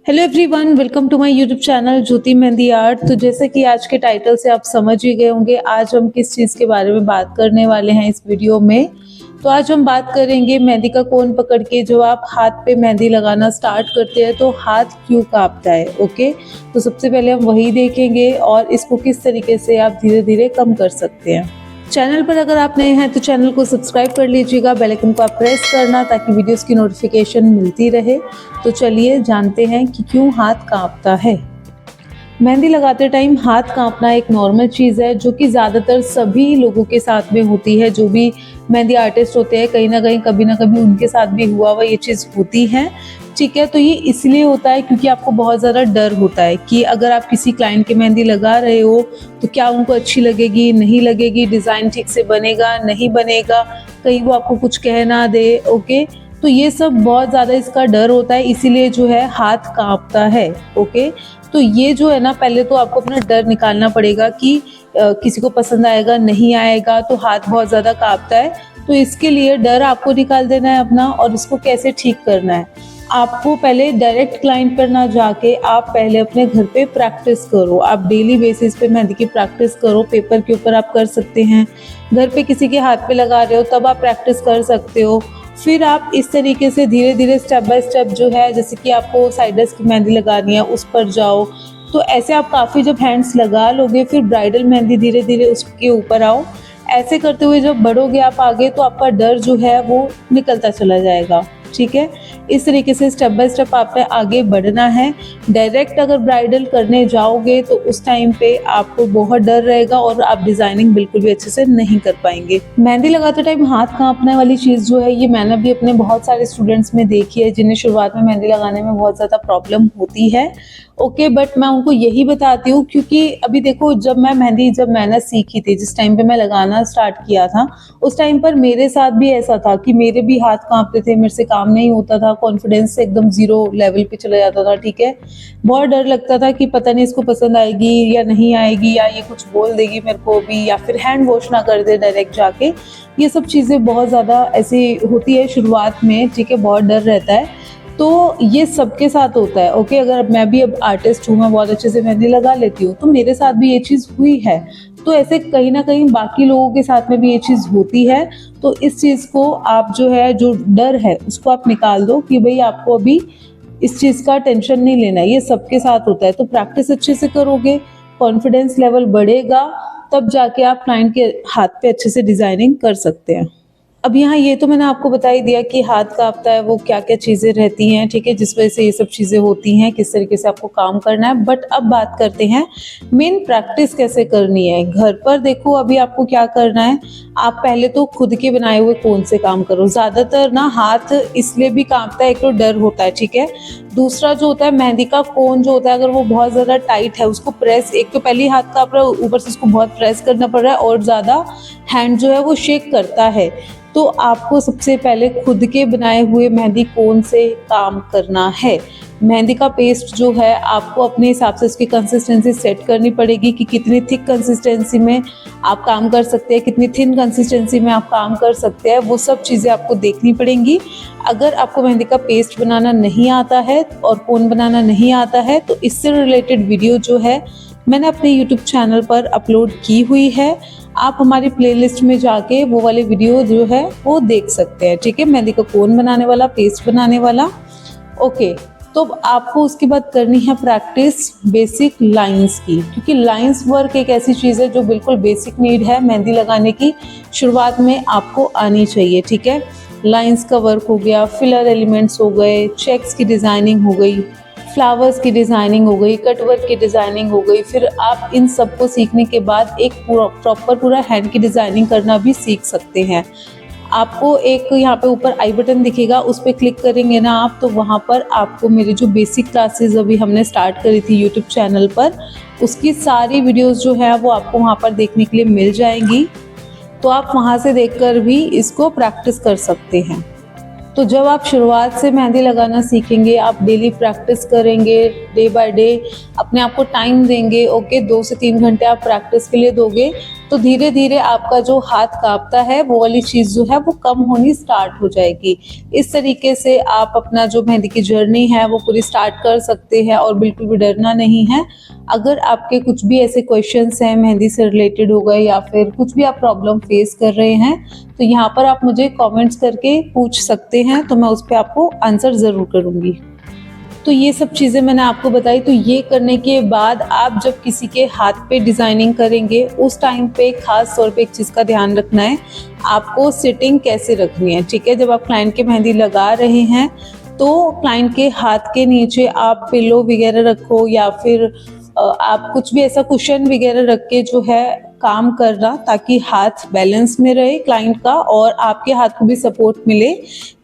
Hello everyone, welcome to my YouTube channel Jyoti Mehndi art. तो जैसे कि आज के टाइटल से आप समझ ही गए होंगे, आज हम किस चीज़ के बारे में बात करने वाले हैं इस वीडियो में। तो आज हम बात करेंगे मेहंदी का कोन पकड़ के जब आप हाथ पे मेहंदी लगाना स्टार्ट करते हैं तो हाथ क्यों कांपता है। ओके, तो सबसे पहले हम वही देखेंगे और इसको किस तरीके से आप धीरे धीरे कम कर सकते हैं। चैनल पर अगर आप नए हैं तो चैनल को सब्सक्राइब कर लीजिएगा, बेल आइकन को आप प्रेस करना ताकि वीडियोस की नोटिफिकेशन मिलती रहे। तो चलिए जानते हैं कि क्यों हाथ कांपता है। मेहंदी लगाते टाइम हाथ कांपना एक नॉर्मल चीज़ है जो कि ज़्यादातर सभी लोगों के साथ में होती है। जो भी मेहंदी आर्टिस्ट होते हैं कहीं ना कहीं कभी ना कभी उनके साथ भी हुआ हुआ ये चीज़ होती है। ठीक है, तो ये इसलिए होता है क्योंकि आपको बहुत ज़्यादा डर होता है कि अगर आप किसी क्लाइंट की मेहंदी लगा रहे हो तो क्या उनको अच्छी लगेगी, नहीं लगेगी, डिज़ाइन ठीक से बनेगा, नहीं बनेगा, कहीं वो आपको कुछ कह ना दे। ओके, तो ये सब बहुत ज़्यादा इसका डर होता है, इसीलिए जो है हाथ कांपता है। ओके, तो ये जो है ना, पहले तो आपको अपना डर निकालना पड़ेगा कि किसी को पसंद आएगा नहीं आएगा, तो हाथ बहुत ज़्यादा कांपता है। तो इसके लिए डर आपको निकाल देना है अपना। और इसको कैसे ठीक करना है, आपको पहले डायरेक्ट क्लाइंट पर ना जाके आप पहले अपने घर पे प्रैक्टिस करो। आप डेली बेसिस पे मेहंदी की प्रैक्टिस करो। पेपर के ऊपर आप कर सकते हैं, घर पे किसी के हाथ पे लगा रहे हो तब आप प्रैक्टिस कर सकते हो। फिर आप इस तरीके से धीरे धीरे स्टेप बाय स्टेप जो है, जैसे कि आपको साइडर्स की मेहंदी लगानी है उस पर जाओ। तो ऐसे आप काफ़ी जब हैंड्स लगा लोगे फिर ब्राइडल मेहंदी धीरे धीरे उसके ऊपर आओ। ऐसे करते हुए जब बढ़ोगे आप आगे तो आपका डर जो है वो निकलता चला जाएगा। ठीक है, इस तरीके से स्टेप बाय स्टेप आपने आगे बढ़ना है। डायरेक्ट अगर ब्राइडल करने जाओगे तो उस टाइम पे आपको बहुत डर रहेगा और आप डिजाइनिंग बिल्कुल भी अच्छे से नहीं कर पाएंगे। मेहंदी लगाते टाइम हाथ कांपने वाली चीज़ जो है ये मैंने भी अपने बहुत सारे स्टूडेंट्स में देखी है जिन्हें शुरुआत में मेहंदी लगाने में बहुत ज़्यादा प्रॉब्लम होती है। ओके, बट मैं उनको यही बताती हूँ क्योंकि अभी देखो, जब मैंने सीखी थी, जिस टाइम पे मैं लगाना स्टार्ट किया था उस टाइम पर मेरे साथ भी ऐसा था कि मेरे भी हाथ कांपते थे, मेरे से काम नहीं होता था, कॉन्फिडेंस एकदम जीरो लेवल पे चला जाता था। ठीक है, बहुत डर लगता था कि पता नहीं इसको पसंद आएगी या नहीं आएगी, या ये कुछ बोल देगी मेरे को भी, या फिर हैंड वॉश ना कर दे डायरेक्ट जाके। ये सब चीज़ें बहुत ज़्यादा ऐसी होती है शुरुआत में। ठीक है, बहुत डर रहता है। तो ये सबके साथ होता है। ओके, अगर मैं भी अब आर्टिस्ट हूँ, मैं बहुत अच्छे से मेहंदी लगा लेती हूँ, तो मेरे साथ भी ये चीज़ हुई है। तो ऐसे कहीं ना कहीं बाकी लोगों के साथ में भी ये चीज़ होती है। तो इस चीज़ को आप जो है, जो डर है उसको आप निकाल दो कि भाई आपको अभी इस चीज़ का टेंशन नहीं लेना है, ये सबके साथ होता है। तो प्रैक्टिस अच्छे से करोगे, कॉन्फिडेंस लेवल बढ़ेगा, तब जाके आप क्लाइंट के हाथ पे अच्छे से डिज़ाइनिंग कर सकते हैं। अब यहाँ ये तो मैंने आपको बता ही दिया कि हाथ कांपता है, वो क्या क्या चीज़ें रहती हैं। ठीक है, जिस वजह से ये सब चीज़ें होती हैं, किस तरीके से आपको काम करना है। बट अब बात करते हैं मेन प्रैक्टिस कैसे करनी है घर पर। देखो, अभी आपको क्या करना है, आप पहले तो खुद के बनाए हुए कोन से काम करो। ज़्यादातर ना हाथ इसलिए भी कांपता है, एक तो डर होता है। ठीक है, दूसरा जो होता है मेहंदी का कोन जो होता है, अगर वो बहुत ज़्यादा टाइट है उसको प्रेस, एक तो पहले ही हाथ कांप रहा है, ऊपर से उसको बहुत प्रेस करना पड़ रहा है और ज़्यादा हैंड जो है वो शेक करता है। तो आपको सबसे पहले खुद के बनाए हुए मेहंदी कोन से काम करना है। मेहंदी का पेस्ट जो है आपको अपने हिसाब से उसकी कंसिस्टेंसी सेट करनी पड़ेगी कि कितनी थिक कंसिस्टेंसी में आप काम कर सकते हैं, कितनी थिन कंसिस्टेंसी में आप काम कर सकते हैं, वो सब चीज़ें आपको देखनी पड़ेंगी। अगर आपको मेहंदी का पेस्ट बनाना नहीं आता है और कोन बनाना नहीं आता है तो इससे रिलेटेड वीडियो जो है मैंने अपने यूट्यूब चैनल पर अपलोड की हुई है। आप हमारी प्लेलिस्ट में जाके वो वाले वीडियो जो है वो देख सकते हैं। ठीक है, मेहंदी का कोन बनाने वाला, पेस्ट बनाने वाला। ओके, तो आपको उसके बाद करनी है प्रैक्टिस बेसिक लाइंस की, क्योंकि लाइंस वर्क एक ऐसी चीज़ है जो बिल्कुल बेसिक नीड है मेहंदी लगाने की, शुरुआत में आपको आनी चाहिए। ठीक है, लाइंस का वर्क हो गया, फिलर एलिमेंट्स हो गए, चेक्स की डिज़ाइनिंग हो गई, फ्लावर्स की डिज़ाइनिंग हो गई, कटवर्क की डिज़ाइनिंग हो गई। फिर आप इन सब को सीखने के बाद एक पूरा हैंड की डिज़ाइनिंग करना भी सीख सकते हैं। आपको एक यहाँ पे ऊपर आई बटन दिखेगा, उस पर क्लिक करेंगे ना आप, तो वहाँ पर आपको मेरी जो बेसिक क्लासेस अभी हमने स्टार्ट करी थी यूट्यूब चैनल पर, उसकी सारी वीडियोस जो है वो आपको वहाँ पर देखने के लिए मिल जाएंगी। तो आप वहाँ से देखकर भी इसको प्रैक्टिस कर सकते हैं। तो जब आप शुरुआत से मेहंदी लगाना सीखेंगे, आप डेली प्रैक्टिस करेंगे, डे बाय डे अपने आप को टाइम देंगे। ओके, 2 से 3 घंटे आप प्रैक्टिस के लिए दोगे तो धीरे धीरे आपका जो हाथ कांपता है वो वाली चीज़ जो है वो कम होनी स्टार्ट हो जाएगी। इस तरीके से आप अपना जो मेहंदी की जर्नी है वो पूरी स्टार्ट कर सकते हैं और बिल्कुल भी डरना नहीं है। अगर आपके कुछ भी ऐसे क्वेश्चंस हैं मेहंदी से रिलेटेड हो गए या फिर कुछ भी आप प्रॉब्लम फेस कर रहे हैं तो यहाँ पर आप मुझे कमेंट्स करके पूछ सकते हैं, तो मैं उस पर आपको आंसर ज़रूर करूँगी। तो ये सब चीज़ें मैंने आपको बताई। तो ये करने के बाद आप जब किसी के हाथ पे डिज़ाइनिंग करेंगे उस टाइम पे खास तौर पे एक चीज़ का ध्यान रखना है, आपको सिटिंग कैसे रखनी है, ठीक है। जब आप क्लाइंट के मेहंदी लगा रहे हैं तो क्लाइंट के हाथ के नीचे आप पिलो वगैरह रखो या फिर आप कुछ भी ऐसा कुशन वगैरह रख के जो है काम करना, ताकि हाथ बैलेंस में रहे क्लाइंट का और आपके हाथ को भी सपोर्ट मिले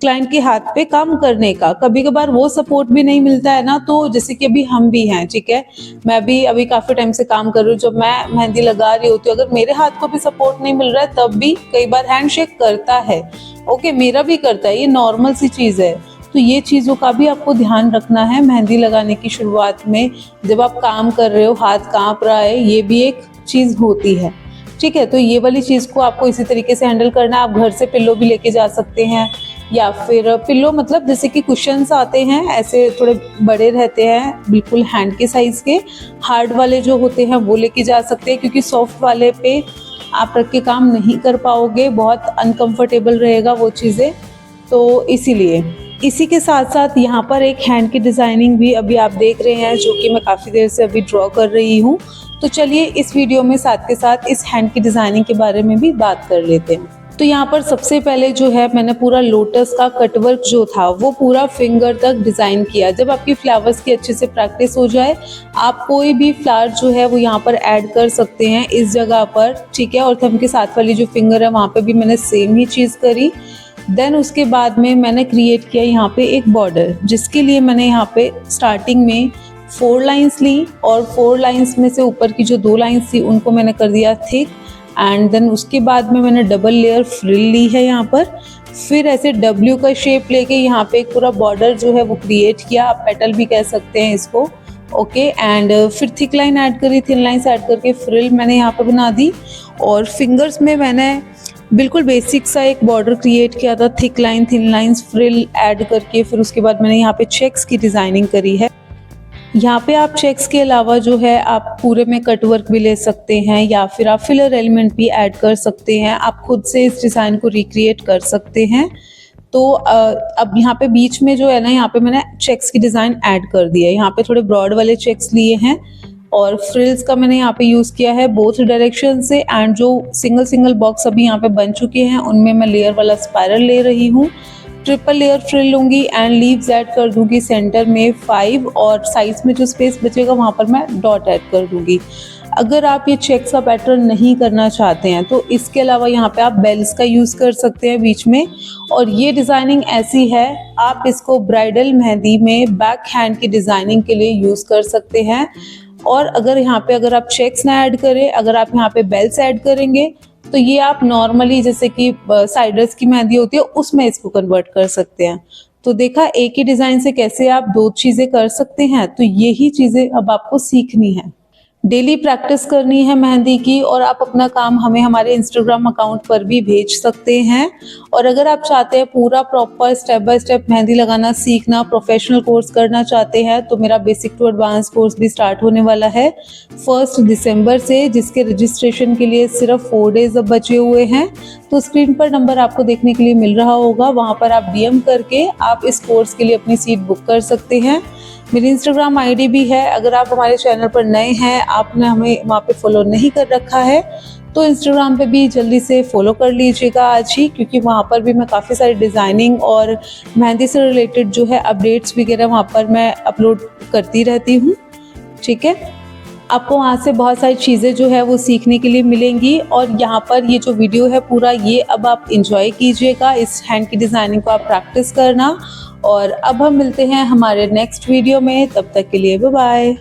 क्लाइंट के हाथ पे काम करने का। कभी कभार वो सपोर्ट भी नहीं मिलता है ना, तो जैसे कि अभी हम भी हैं, ठीक है, मैं भी अभी काफ़ी टाइम से काम कर रही हूँ। जब मैं मेहंदी लगा रही होती हूँ अगर मेरे हाथ को भी सपोर्ट नहीं मिल रहा है तब भी कई बार हैंडशेक करता है, ओके, मेरा भी करता है, ये नॉर्मल सी चीज़ है। तो ये चीज़ों का भी आपको ध्यान रखना है मेहंदी लगाने की शुरुआत में। जब आप काम कर रहे हो हाथ कांप रहा है, ये भी एक चीज़ होती है, ठीक है। तो ये वाली चीज़ को आपको इसी तरीके से हैंडल करना है। आप घर से पिल्लो भी लेके जा सकते हैं या फिर पिल्लो मतलब जैसे कि कुशन्स आते हैं ऐसे थोड़े बड़े रहते हैं, बिल्कुल हैंड के साइज़ के। हार्ड वाले जो होते हैं वो लेके जा सकते हैं, क्योंकि सॉफ्ट वाले पे आप रख के काम नहीं कर पाओगे, बहुत अनकम्फर्टेबल रहेगा वो चीज़ें। तो इसीलिए इसी के साथ साथ यहाँ पर एक हैंड की डिज़ाइनिंग भी अभी आप देख रहे हैं जो कि मैं काफ़ी देर से अभी ड्रॉ कर रही हूँ। तो चलिए इस वीडियो में साथ के साथ इस हैंड की डिज़ाइनिंग के बारे में भी बात कर लेते हैं। तो यहाँ पर सबसे पहले जो है मैंने पूरा लोटस का कटवर्क जो था वो पूरा फिंगर तक डिज़ाइन किया। जब आपकी फ्लावर्स की अच्छे से प्रैक्टिस हो जाए आप कोई भी फ्लावर जो है वो यहाँ पर ऐड कर सकते हैं इस जगह पर, ठीक है। और थंब के साथ वाली जो फिंगर है वहाँ पे भी मैंने सेम ही चीज़ करी। देन उसके बाद में मैंने क्रिएट किया यहाँ पे एक बॉर्डर, जिसके लिए मैंने यहाँ पे स्टार्टिंग में 4 लाइंस ली और 4 लाइंस में से ऊपर की जो 2 लाइंस थी उनको मैंने कर दिया थिक। एंड देन उसके बाद में मैंने डबल लेयर फ्रिल ली है यहाँ पर। फिर ऐसे डब्ल्यू का शेप लेके यहाँ पे एक पूरा बॉर्डर जो है वो क्रिएट किया, आप पेटल भी कह सकते हैं इसको, ओके। एंड फिर थिक लाइन ऐड करी, थिन लाइंस ऐड करके फ्रिल मैंने यहाँ पे बना दी। और फिंगर्स में मैंने बिल्कुल बेसिक सा एक बॉर्डर क्रिएट किया था, thick line thin lines frill add करके। फिर उसके बाद मैंने यहाँ पे चेक्स की डिज़ाइनिंग करी है। यहाँ पे आप चेक्स के अलावा जो है आप पूरे में कटवर्क भी ले सकते हैं या फिर आप फिलर एलिमेंट भी ऐड कर सकते हैं, आप खुद से इस डिज़ाइन को रिक्रिएट कर सकते हैं। तो अब यहाँ पे बीच में जो है ना, यहाँ पे मैंने चेक्स की डिज़ाइन ऐड कर दी है। यहाँ पे थोड़े ब्रॉड वाले चेक्स लिए हैं और फ्रिल्स का मैंने यहाँ पे यूज़ किया है बोथ डायरेक्शन से। एंड जो सिंगल सिंगल बॉक्स अभी यहाँ पे बन चुके हैं उनमें मैं लेयर वाला स्पाइरल ले रही हूँ। ट्रिपल लेयर फ्रिल लूँगी एंड लीव्स ऐड कर दूँगी सेंटर में 5 और साइड्स में जो स्पेस बचेगा वहाँ पर मैं डॉट ऐड कर दूँगी। अगर आप ये चेक्स का पैटर्न नहीं करना चाहते हैं तो इसके अलावा यहाँ पे आप बेल्स का यूज़ कर सकते हैं बीच में। और ये डिज़ाइनिंग ऐसी है, आप इसको ब्राइडल मेहंदी में बैक हैंड की डिज़ाइनिंग के लिए यूज़ कर सकते हैं। और अगर यहाँ पे अगर आप चेक्स ना ऐड करें, अगर आप यहाँ पे बेल्स ऐड करेंगे तो ये आप नॉर्मली जैसे कि साइडर्स की मेहंदी होती है उसमें इसको कन्वर्ट कर सकते हैं। तो देखा एक ही डिज़ाइन से कैसे आप 2 चीज़ें कर सकते हैं। तो यही चीज़ें अब आपको सीखनी है, डेली प्रैक्टिस करनी है मेहंदी की। और आप अपना काम हमें हमारे इंस्टाग्राम अकाउंट पर भी भेज सकते हैं। और अगर आप चाहते हैं पूरा proper step by step mehndi लगाना सीखना, प्रोफेशनल कोर्स करना चाहते हैं तो मेरा बेसिक टू एडवांस कोर्स भी स्टार्ट होने वाला है 1 दिसंबर से, जिसके रजिस्ट्रेशन के लिए सिर्फ 4 डेज अब बचे हुए हैं। तो स्क्रीन पर नंबर आपको देखने के लिए मिल रहा होगा, वहाँ पर आप DM करके आप इस कोर्स के लिए अपनी सीट बुक कर सकते हैं। मेरी इंस्टाग्राम ID भी है, अगर आप हमारे चैनल पर नए हैं, आपने हमें वहाँ पे फॉलो नहीं कर रखा है तो इंस्टाग्राम पे भी जल्दी से फॉलो कर लीजिएगा आज ही, क्योंकि वहाँ पर भी मैं काफ़ी सारी डिज़ाइनिंग और मेहंदी से रिलेटेड जो है अपडेट्स वगैरह वहाँ पर मैं अपलोड करती रहती हूँ, ठीक है। आपको वहाँ से बहुत सारी चीज़ें जो है वो सीखने के लिए मिलेंगी। और यहाँ पर ये जो वीडियो है पूरा ये अब आप इंजॉय कीजिएगा, इस हैंड की डिज़ाइनिंग को आप प्रैक्टिस करना। और अब हम मिलते हैं हमारे नेक्स्ट वीडियो में, तब तक के लिए बाय बाय।